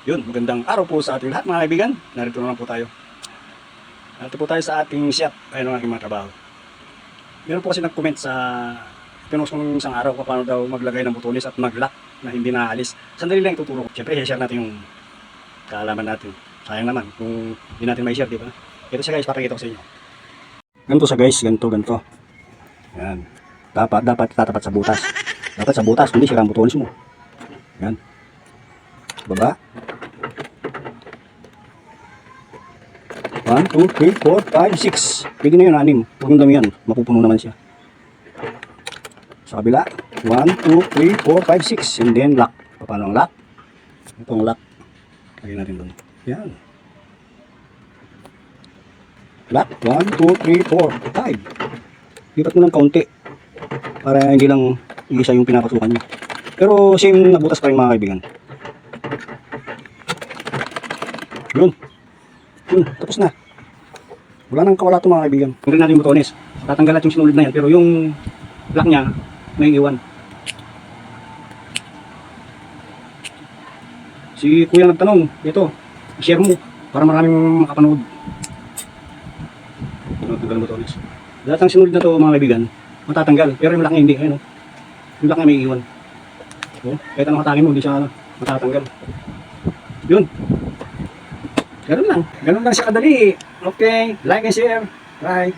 Yun, magandang araw po sa ating lahat mga kaibigan. Narito naman po tayo. Narito po tayo sa ating shop. Ayun ang aking mga trabaho. Meron po kasi nag-comment sa pinost kong isang araw kung paano daw maglagay ng butones at mag-lock na hindi naalis. Sandali lang ituturo ko. Siyempre, i-share natin yung kaalaman natin. Sayang naman kung hindi natin may share, di ba? Ito siya guys, papakita ko sa inyo. Ganito siya guys, ganito. Yan. Dapat tatapat sa butas. Dapat sa butas, kundi sira ang butones mo. Yan. Baba. 1, 2, 3, 4, 5, 6. Pwede na yun, 6. Huwag yung dami yan. Mapupuno naman siya. Sa kabila. 1, 2, 3, 4, 5, 6. And then lock. Paano ang lock? Itong lock. Lagyan natin doon. Yan. Lock. 1, 2, 3, 4, 5. Lipat mo ng kaunti. Para hindi lang isa yung pinapasukan niya. Pero same na butas pa rin mga kaibigan. Yun. Tapos na. Wala nang kawala ito mga kaibigan. Tanggalin natin yung butones. Tatanggal natin yung sinulid na yan. Pero yung lock niya, may iwan. Si kuya nagtanong, ito, i-share mo para maraming makapanood. Tanggal ang butones. Lahat ng sinulid na ito mga kaibigan, matatanggal. Pero yung lock niya hindi. Ayun, yung lock niya may iwan. Kahit anong hatangin mo, hindi siya matatanggal. Yun. Ganun lang siya kadali. Okay, like and share. Bye.